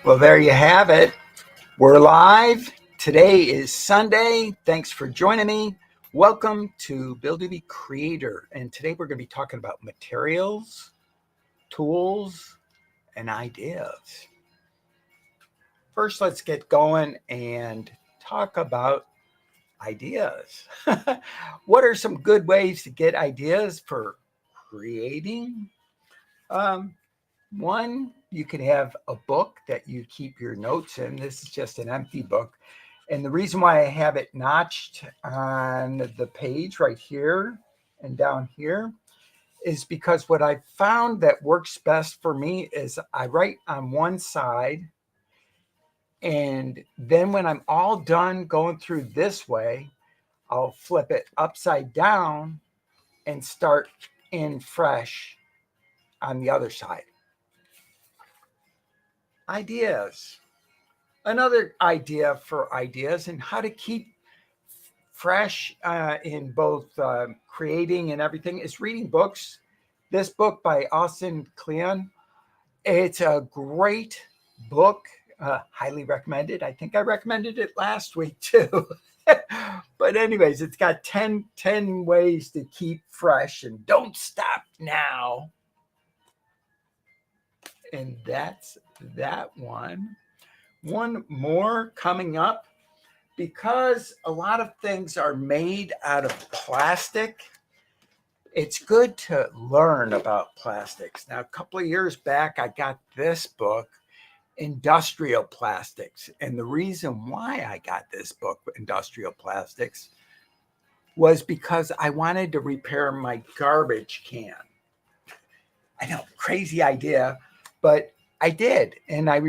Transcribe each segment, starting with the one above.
Well, there you have it. We're live. Today is Sunday. Thanks for joining me. Welcome to Build to Be Creator. And today we're going to be talking about materials, tools, and ideas. First, let's get going and talk about ideas. What are some good ways to get ideas for creating? One, you could have a book that you keep your notes in. This is just an empty book. And the reason why I have it notched on the page right here and down here is because what I found that works best for me is I write on one side. And then when I'm all done going through this way, I'll flip it upside down and start in fresh on the other side. Ideas. Another idea for ideas and how to keep fresh in both creating and everything is reading books. This book by Austin Kleon, it's a great book. Highly recommended. I think I recommended it last week too. But anyways, it's got 10 ways to keep fresh and don't stop now. And that's that one. One more coming up, because a lot of things are made out of plastic. It's good to learn about plastics. Now, a couple of years back, I got this book, Industrial Plastics. And the reason why I got this book, Industrial Plastics, was because I wanted to repair my garbage can. I know, crazy idea, but I did. And I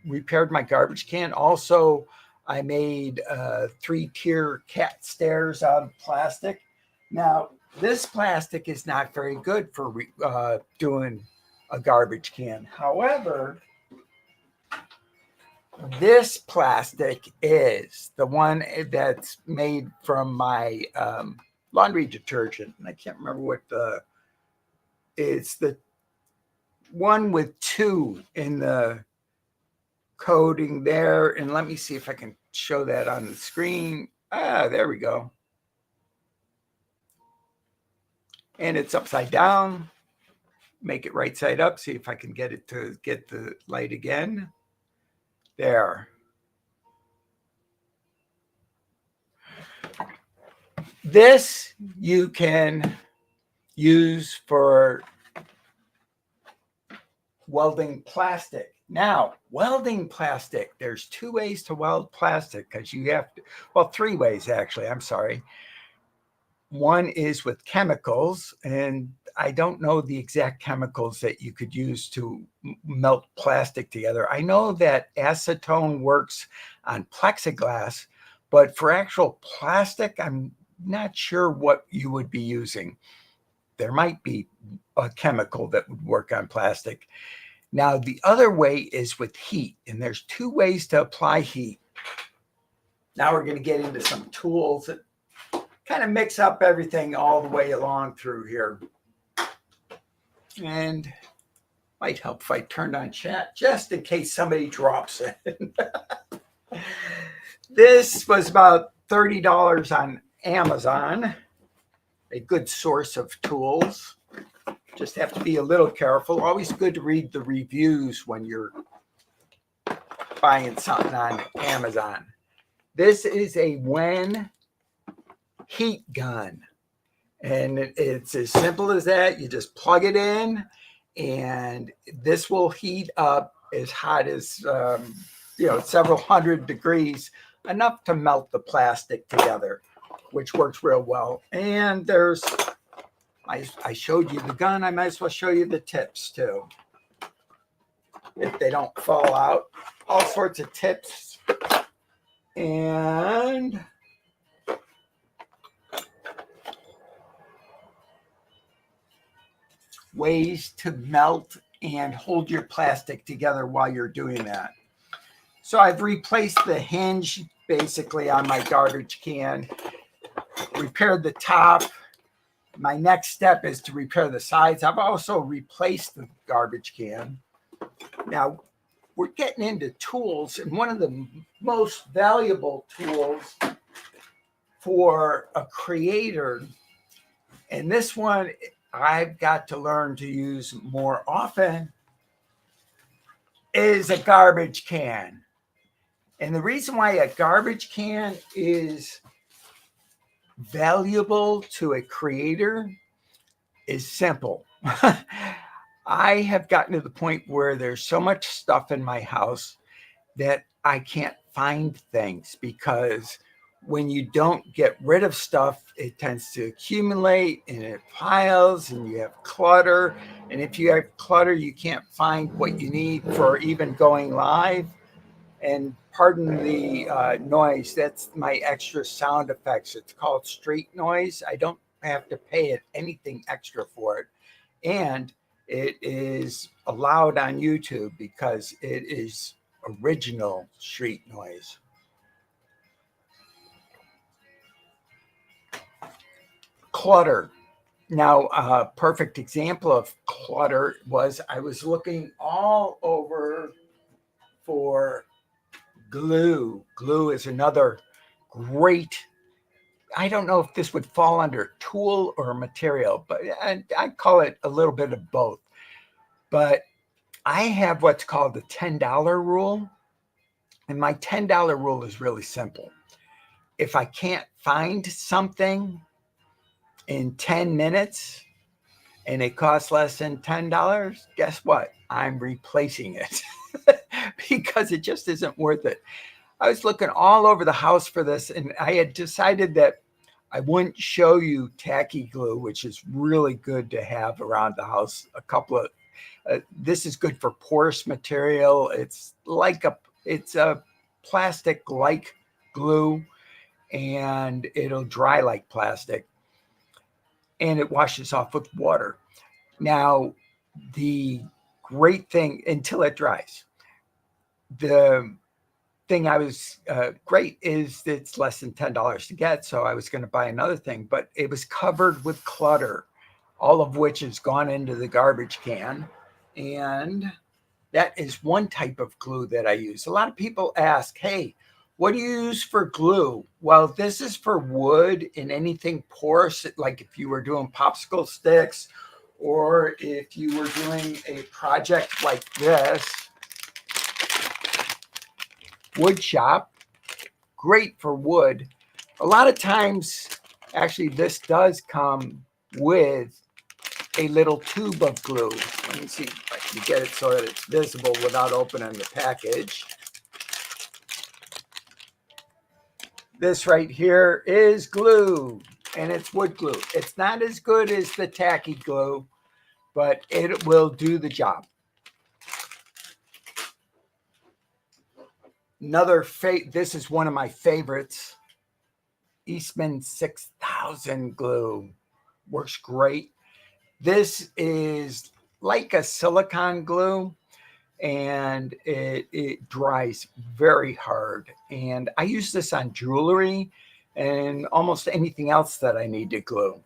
repaired my garbage can. Also, I made 3-tier cat stairs out of plastic. Now, this plastic is not very good for doing a garbage can. However, this plastic is the one that's made from my laundry detergent. And I can't remember what it's the one with 2 in the coating there. And let me see if I can show that on the screen. There we go. And it's upside down. Make it right side up. See if I can get it to get the light again. There. This you can use for welding plastic. Now, welding plastic, there's 2 ways to weld plastic, because you have to, well, 3 ways actually, I'm sorry. One is with chemicals, and I don't know the exact chemicals that you could use to melt plastic together. I know that acetone works on plexiglass, but for actual plastic, I'm not sure what you would be using. There might be a chemical that would work on plastic. Now, the other way is with heat, and there's 2 ways to apply heat. Now we're going to get into some tools that kind of mix up everything all the way along through here. And might help if I turned on chat, just in case somebody drops it. This was about $30 on Amazon, a good source of tools. Just have to be a little careful. Always good to read the reviews when you're buying something on Amazon. This is a Wen heat gun. And it's as simple as that. You just plug it in, and this will heat up as hot as, several hundred degrees, enough to melt the plastic together, which works real well. And there's, I showed you the gun. I might as well show you the tips too, if they don't fall out. All sorts of tips and ways to melt and hold your plastic together while you're doing that. So I've replaced the hinge basically on my garbage can, repaired the top. My next step is to repair the sides. I've also replaced the garbage can. Now, we're getting into tools, and one of the most valuable tools for a creator, and this one I've got to learn to use more often, is a garbage can. And the reason why a garbage can is valuable to a creator is simple. I have gotten to the point where there's so much stuff in my house that I can't find things, because when you don't get rid of stuff, it tends to accumulate and it piles and you have clutter. And if you have clutter, you can't find what you need for even going live. And pardon the noise, that's my extra sound effects. It's called street noise. I don't have to pay it anything extra for it. And it is allowed on YouTube because it is original street noise. Clutter. Now, a perfect example of clutter was I was looking all over for glue. Glue is another great, I don't know if this would fall under tool or material, but I call it a little bit of both. But I have what's called the $10 rule. And my $10 rule is really simple. If I can't find something in 10 minutes and it costs less than $10, guess what? I'm replacing it because it just isn't worth it. I was looking all over the house for this, and I had decided that I wouldn't show you tacky glue, which is really good to have around the house. A couple of, this is good for porous material. It's a plastic-like glue, and it'll dry like plastic, and it washes off with water. Now, the great thing, until it dries, the thing I was great is it's less than $10 to get. So I was going to buy another thing, but it was covered with clutter, all of which has gone into the garbage can. And that is one type of glue that I use. A lot of people ask, hey, what do you use for glue? Well, this is for wood and anything porous, like if you were doing popsicle sticks, or if you were doing a project like this, wood shop, great for wood. A lot of times, actually, this does come with a little tube of glue. Let me see if I can get it so that it's visible without opening the package. This right here is glue, and it's wood glue. It's not as good as the tacky glue, but it will do the job. This is one of my favorites. Eastman 6000 glue. Works great. This is like a silicone glue, and it dries very hard. And I use this on jewelry and almost anything else that I need to glue.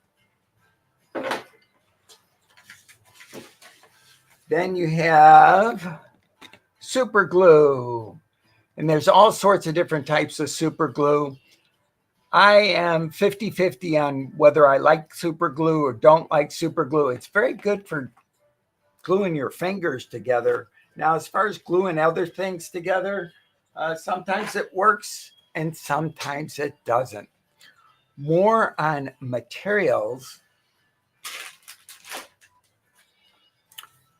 Then you have super glue. And there's all sorts of different types of super glue. I am 50-50 on whether I like super glue or don't like super glue. It's very good for gluing your fingers together. Now, as far as gluing other things together, sometimes it works and sometimes it doesn't. More on materials.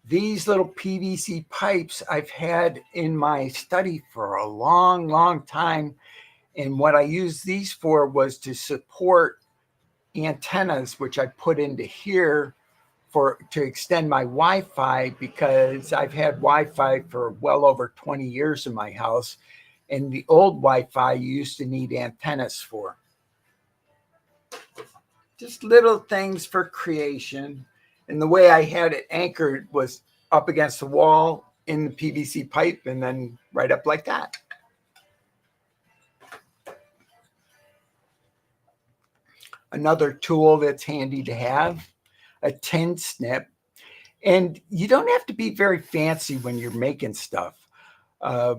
These little PVC pipes I've had in my study for a long, long time. And what I used these for was to support antennas, which I put into here to extend my Wi-Fi, because I've had Wi-Fi for well over 20 years in my house. And the old Wi-Fi you used to need antennas for. Just little things for creation. And the way I had it anchored was up against the wall in the PVC pipe and then right up like that. Another tool that's handy to have, a tin snip. And you don't have to be very fancy when you're making stuff. A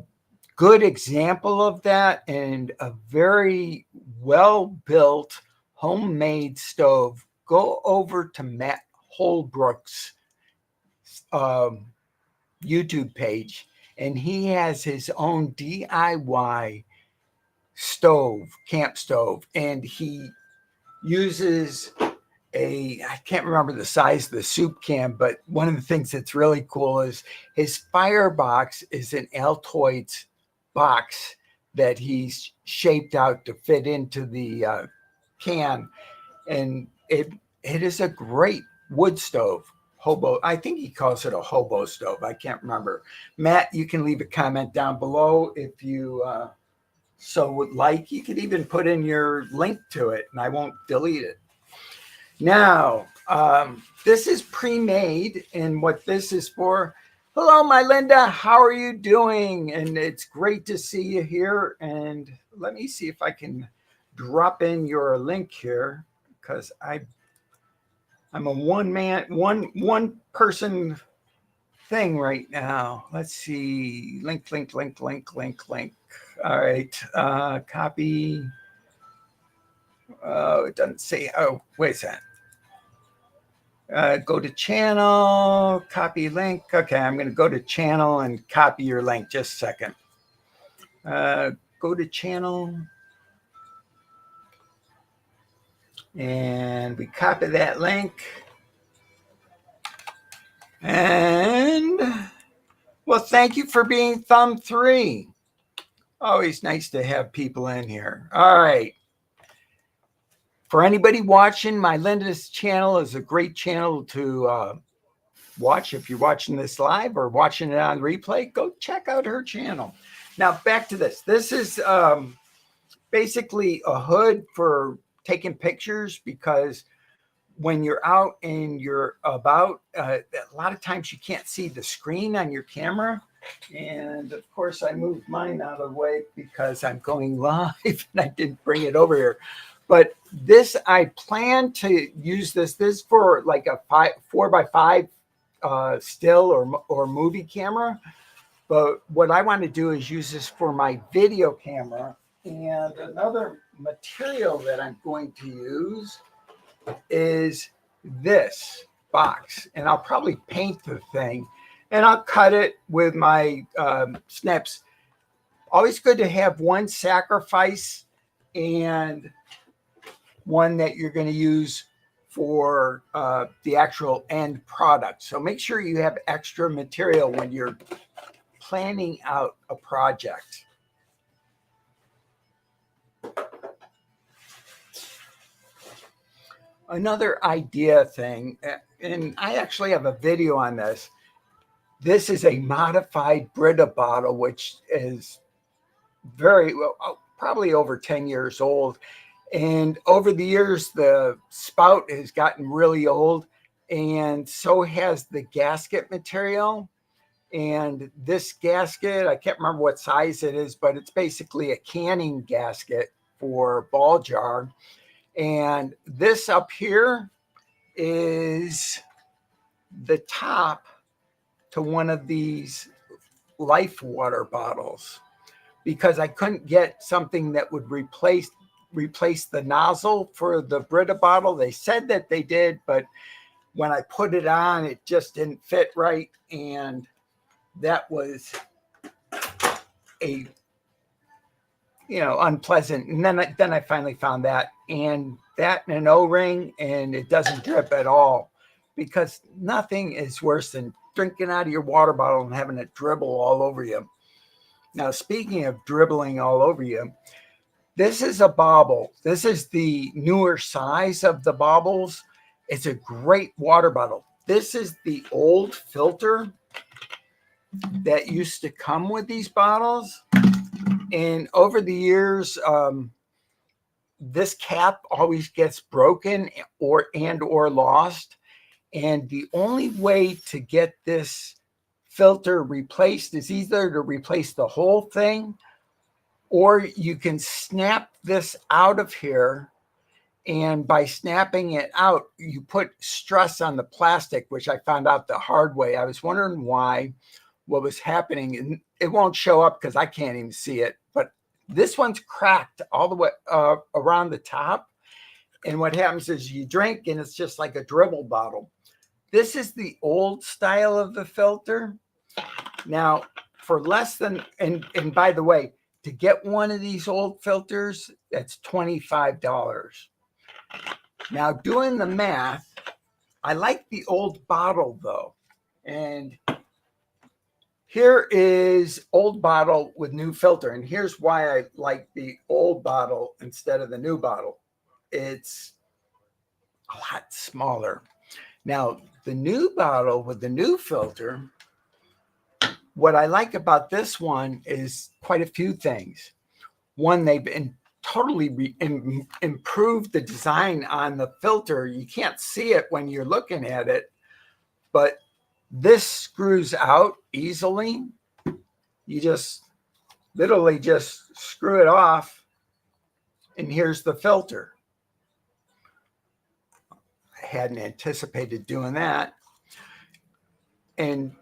good example of that, and a very well-built homemade stove. Go over to Matt Holbrook's YouTube page, and he has his own DIY stove, camp stove, and he uses I can't remember the size of the soup can, but one of the things that's really cool is his firebox is an Altoids box that he's shaped out to fit into the can, and it is a great wood stove. Hobo, I think he calls it a hobo stove. I can't remember. Matt, you can leave a comment down below if you so would like. You could even put in your link to it, and I won't delete it. Now, this is pre-made, and what this is for. Hello, my Linda. How are you doing? And it's great to see you here. And let me see if I can drop in your link here, because I'm a one person thing right now. Let's see. Link. All right. Copy. Oh, it doesn't say. Oh, wait a second. Go to channel, copy link. Okay, I'm going to go to channel and copy your link. Just a second. Go to channel. And we copy that link. And, well, thank you for being thumb 3. Always nice to have people in here. All right. For anybody watching, my Linda's channel is a great channel to watch. If you're watching this live or watching it on replay, go check out her channel. Now, back to this. This is basically a hood for taking pictures, because when you're out and you're about, a lot of times you can't see the screen on your camera. And of course, I moved mine out of the way because I'm going live and I didn't bring it over here. But this, I plan to use this. This is for like a 4x5 still or movie camera. But what I want to do is use this for my video camera. And another material that I'm going to use is this box. And I'll probably paint the thing. And I'll cut it with my snips. Always good to have one sacrifice and one that you're going to use for the actual end product. So make sure you have extra material when you're planning out a project. Another idea thing, and I actually have a video on this. This is a modified Brita bottle, which is very, well, probably over 10 years old. And over the years, the spout has gotten really old, and so has the gasket material. And this gasket, I can't remember what size it is, but it's basically a canning gasket for ball jar. And this up here is the top to one of these Life water bottles, because I couldn't get something that would replace the nozzle for the Brita bottle. They said that they did, but when I put it on, it just didn't fit right. And that was a, unpleasant. And then I finally found that, and an O-ring, and it doesn't drip at all, because nothing is worse than drinking out of your water bottle and having it dribble all over you. Now, speaking of dribbling all over you, this is a bobble. This is the newer size of the bobbles. It's a great water bottle. This is the old filter that used to come with these bottles. And over the years, this cap always gets broken or lost. And the only way to get this filter replaced is either to replace the whole thing, or you can snap this out of here. And by snapping it out, you put stress on the plastic, which I found out the hard way. I was wondering why. what was happening. And it won't show up because I can't even see it. But this one's cracked all the way around the top. And what happens is you drink and it's just like a dribble bottle. This is the old style of the filter. Now, for less than, and by the way, to get one of these old filters, that's $25. Now, doing the math, I like the old bottle though. And here is old bottle with new filter. And here's why I like the old bottle instead of the new bottle. It's a lot smaller. Now, the new bottle with the new filter, what I like about this one is quite a few things. One, they've totally improved the design on the filter. You can't see it when you're looking at it, but this screws out easily. You just literally just screw it off, and here's the filter. I hadn't anticipated doing that. And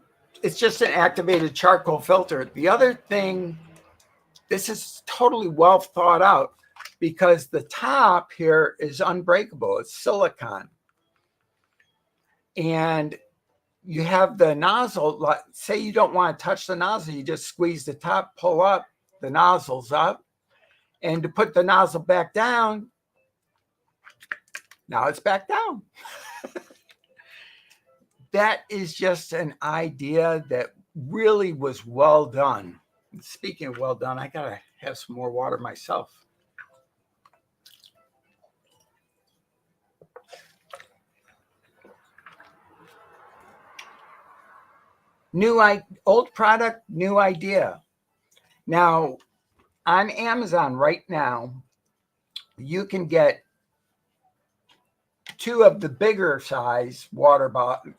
it's just an activated charcoal filter. The other thing, this is totally well thought out because the top here is unbreakable. It's silicone. And you have the nozzle, say you don't want to touch the nozzle, you just squeeze the top, pull up, the nozzle's up. And to put the nozzle back down, now it's back down. That is just an idea that really was well done. And speaking of well done, I gotta have some more water myself. Old product, new idea. Now, on Amazon right now, you can get 2 of the bigger size water bottle,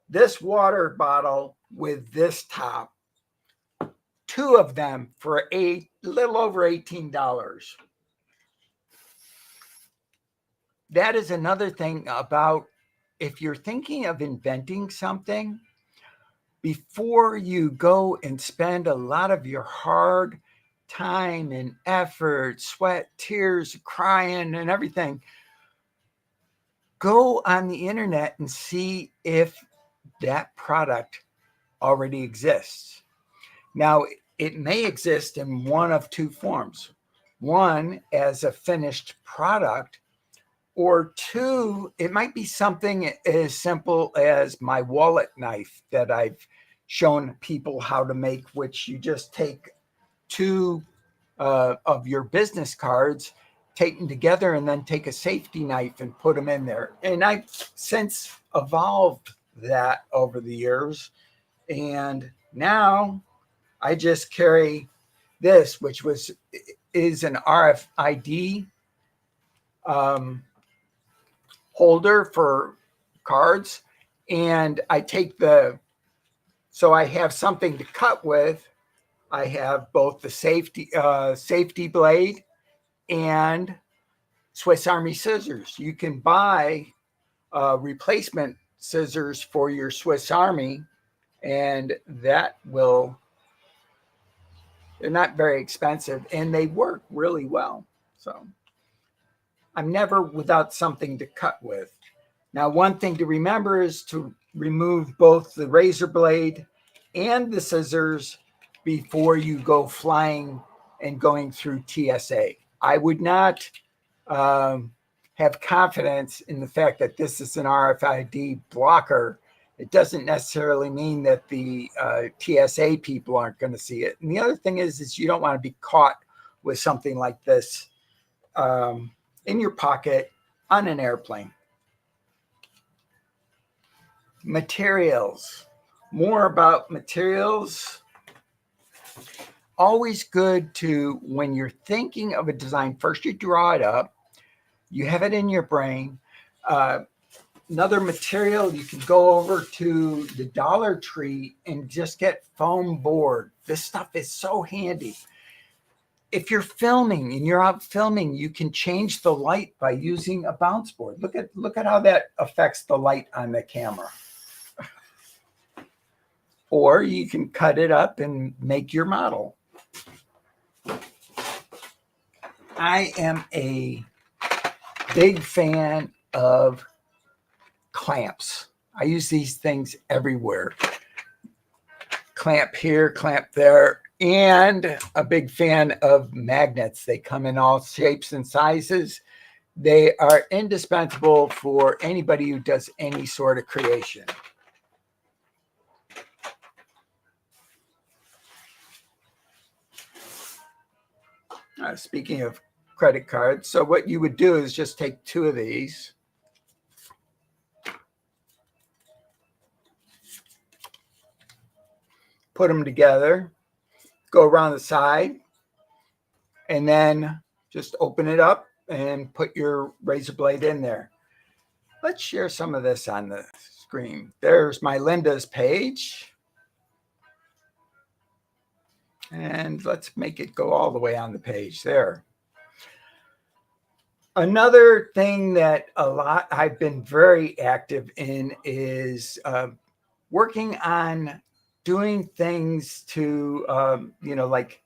this water bottle with this top, 2 of them for a little over $18. That is another thing about if you're thinking of inventing something, before you go and spend a lot of your hard time and effort, sweat, tears, crying, and everything, go on the internet and see if that product already exists. Now, it may exist in one of 2 forms. One, as a finished product, or 2, it might be something as simple as my wallet knife that I've shown people how to make, which you just take 2 of your business cards, take them together, and then take a safety knife and put them in there. And I've since evolved that over the years. And now I just carry this, which is an RFID holder for cards. And I take so I have something to cut with. I have both the safety blade and Swiss Army scissors. You can buy replacement scissors for your Swiss Army, and they're not very expensive, and they work really well. So I'm never without something to cut with. Now, one thing to remember is to remove both the razor blade and the scissors before you go flying and going through TSA. I would not have confidence in the fact that this is an RFID blocker. It doesn't necessarily mean that the TSA people aren't going to see it. And the other thing is you don't want to be caught with something like this in your pocket on an airplane. Materials. More about materials. Always good to, when you're thinking of a design, first you draw it up, you have it in your brain. Another material, you can go over to the Dollar Tree and just get foam board. This stuff is so handy. If you're filming and you're out filming, you can change the light by using a bounce board. Look at how that affects the light on the camera. or you can cut it up and make your model. I am a big fan of clamps. I use these things everywhere. Clamp here, clamp there, and a big fan of magnets. They come in all shapes and sizes. They are indispensable for anybody who does any sort of creation. Speaking of credit cards, so what you would do is just take two of these. Put them together, go around the side, and then just open it up and put your razor blade in there. Let's share some of this on the screen. There's my Linda's page. And let's make it go all the way on the page there. Another thing that I've been very active in is working on doing things to, like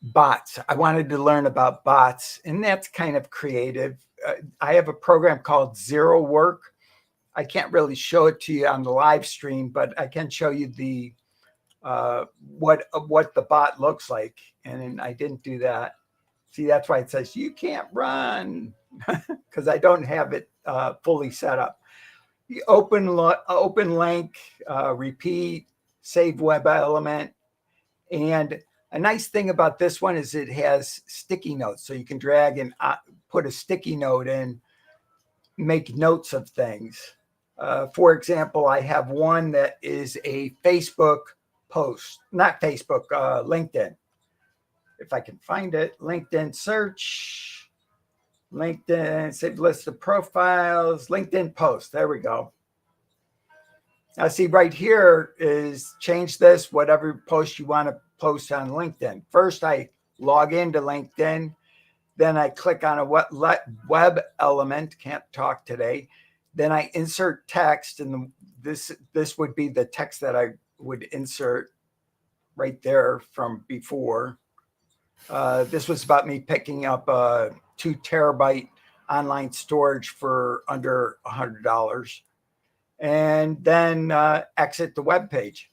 bots. I wanted to learn about bots, and that's kind of creative. I have a program called ZeroWork. I can't really show it to you on the live stream, but I can show you the what the bot looks like. And I didn't do that. See, that's why it says you can't run, because I don't have it fully set up. You open link, repeat, save web element. And a nice thing about this one is it has sticky notes. So you can drag and put a sticky note in, make notes of things. For example, I have one that is a Facebook post, not Facebook, LinkedIn. If I can find it, LinkedIn search, LinkedIn, save list of profiles, LinkedIn post. There we go. Now see right here is change this, whatever post you want to post on LinkedIn. First, I log into LinkedIn. Then I click on a web element, can't talk today. Then I insert text, and this would be the text that I would insert right there from before. This was about me picking up a 2 terabyte online storage for under $100, and then exit the web page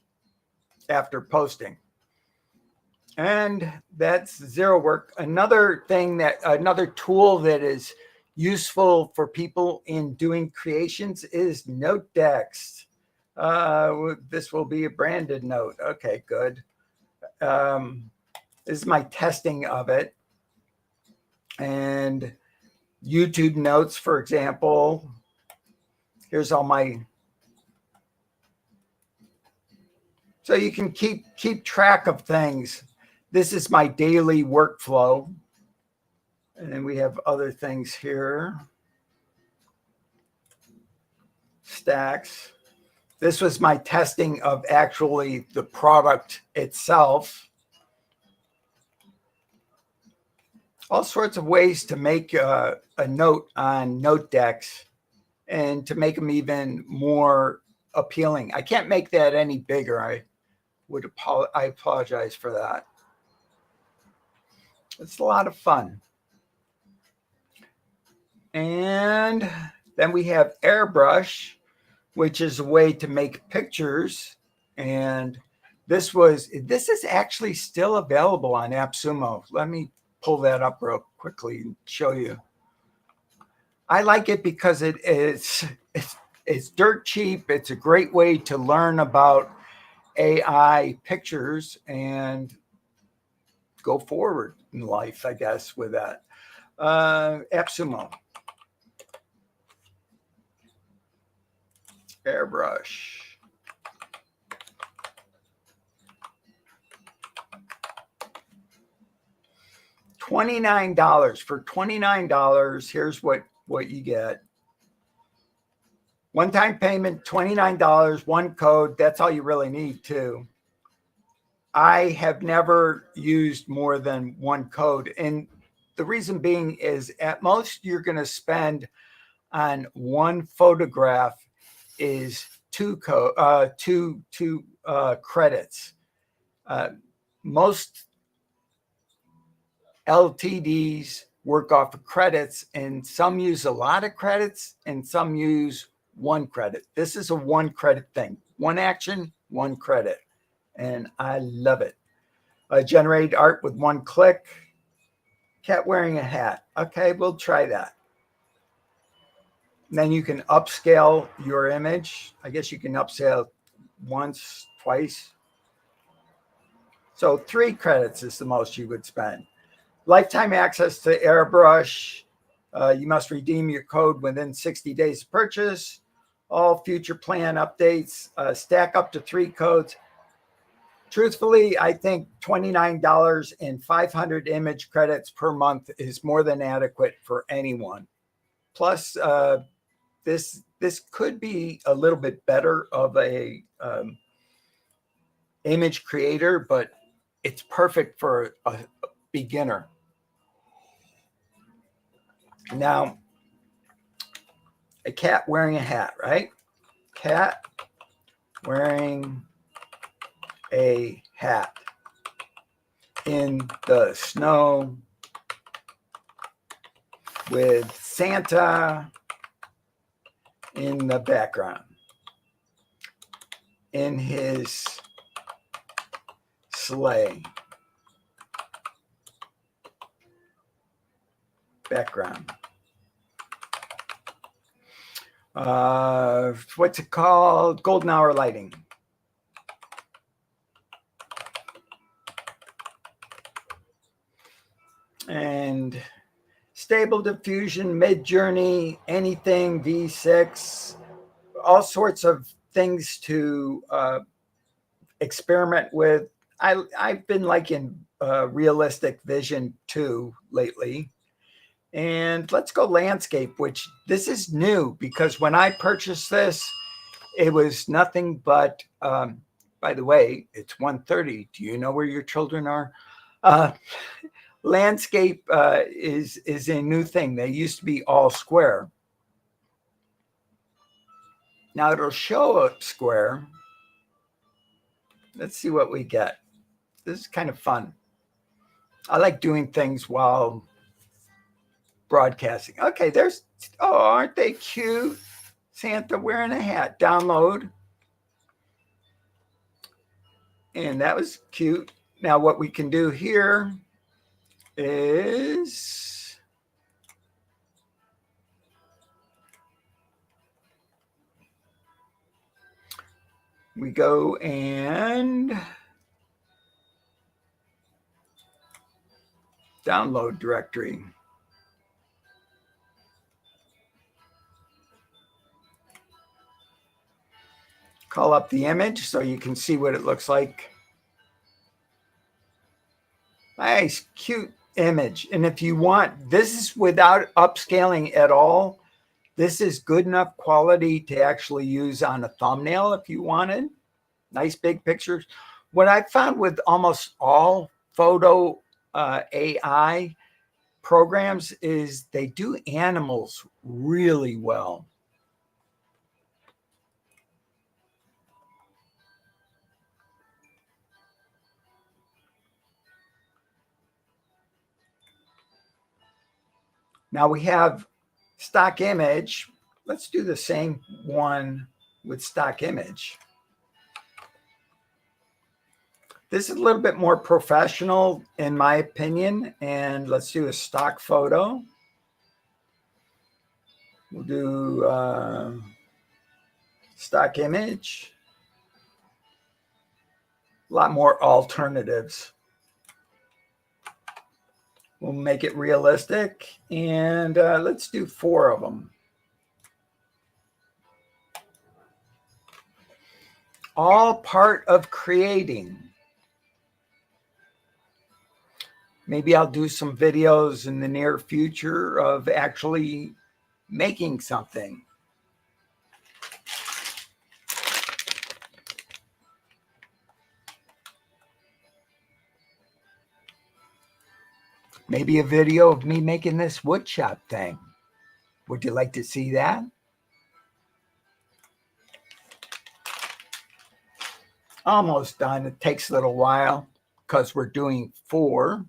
after posting. And that's ZeroWork. Another tool that is useful for people in doing creations is NoteDex. This will be a branded note. Okay, good. This is my testing of it. And YouTube notes, for example. Here's all my. So you can keep track of things. This is my daily workflow. And then we have other things here. Stacks. This was my testing of actually the product itself. All sorts of ways to make a note on NoteDex and to make them even more appealing. I can't make that any bigger. I apologize for that. It's a lot of fun. And then we have Airbrush, which is a way to make pictures. And this is actually still available on AppSumo. Let me pull that up real quickly and show you. I like it because it's dirt cheap. It's a great way to learn about AI pictures and go forward in life, I guess, with that. AppSumo. Airbrush. $29. For $29, here's what you get. One-time payment, $29, one code. That's all you really need too. I have never used more than one code. And the reason being is at most you're going to spend on one photograph is two credits. Most LTDs work off of credits, and some use a lot of credits and some use one credit. This is a one credit thing. One action, one credit. And I love it. Generate art with one click. Cat wearing a hat. Okay, we'll try that. And then you can upscale your image. I guess you can upscale once, twice. So 3 credits is the most you would spend. Lifetime access to Airbrush. You must redeem your code within 60 days of purchase. All future plan updates. Stack up to 3 codes. Truthfully, I think $29 and 500 image credits per month is more than adequate for anyone. Plus, this could be a little bit better of a image creator, but it's perfect for a beginner. Now, a cat wearing a hat, right? Cat wearing a hat in the snow with Santa in the background in his sleigh background. What's it called? Golden hour lighting. And Stable Diffusion, Midjourney, anything, V6, all sorts of things to experiment with. I've been liking Realistic Vision 2 lately. And let's go landscape, which this is new because when I purchased this, it was nothing but, by the way, it's 1:30. Do you know where your children are? Landscape is a new thing. They used to be all square. Now it'll show a square. Let's see what we get. This is kind of fun. I like doing things while broadcasting. Okay, there's, oh, aren't they cute? Santa wearing a hat. Download. And that was cute. Now what we can do here is we go and download directory. Call up the image so you can see what it looks like. Nice, cute image. And if you want, this is without upscaling at all. This is good enough quality to actually use on a thumbnail if you wanted. Nice big pictures. What I found with almost all photo AI programs is they do animals really well. Now we have stock image. Let's do the same one with stock image. This is a little bit more professional in my opinion. And let's do a stock photo. We'll do stock image. A lot more alternatives. We'll make it realistic, and let's do 4 of them. All part of creating. Maybe I'll do some videos in the near future of actually making something. Maybe a video of me making this woodshop thing. Would you like to see that? Almost done. It takes a little while because we're doing 4.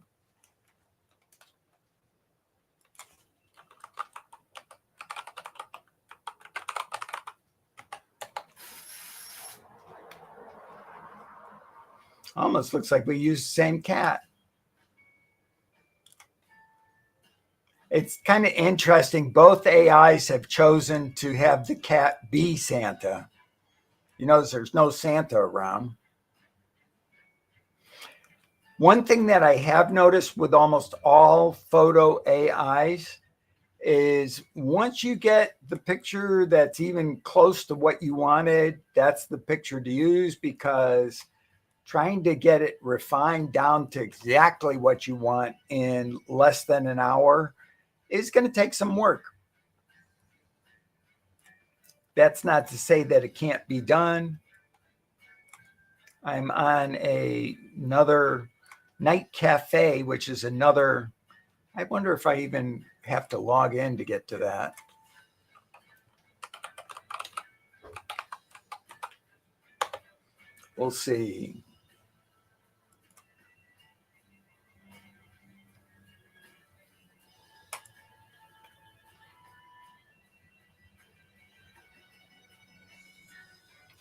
Almost looks like we used the same cat. It's kind of interesting. Both AIs have chosen to have the cat be Santa. You notice there's no Santa around. One thing that I have noticed with almost all photo AIs is once you get the picture that's even close to what you wanted, that's the picture to use, because trying to get it refined down to exactly what you want in less than an hour is going to take some work. That's not to say that it can't be done. I'm on another night cafe, which is another, I wonder if I even have to log in to get to that. We'll see.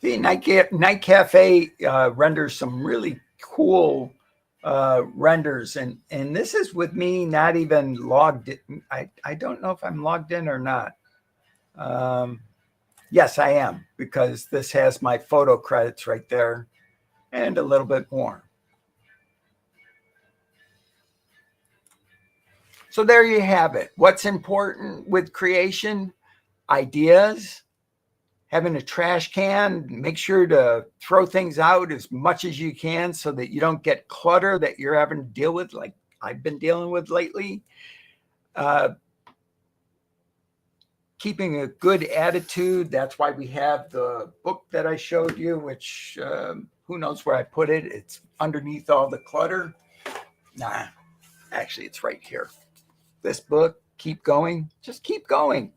The Night Cafe renders some really cool renders, and this is with me not even logged in. I don't know if I'm logged in or not. Yes, I am, because this has my photo credits right there and a little bit more. So there you have it. What's important with creation? Ideas, having a trash can, make sure to throw things out as much as you can so that you don't get clutter that you're having to deal with, like I've been dealing with lately. Keeping a good attitude. That's why we have the book that I showed you, which who knows where I put it. It's underneath all the clutter. Nah, actually, it's right here. This book, Keep Going. Just keep going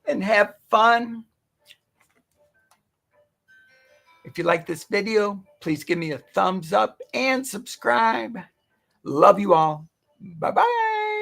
and have fun. If you like this video, please give me a thumbs up and subscribe. Love you all. Bye-bye.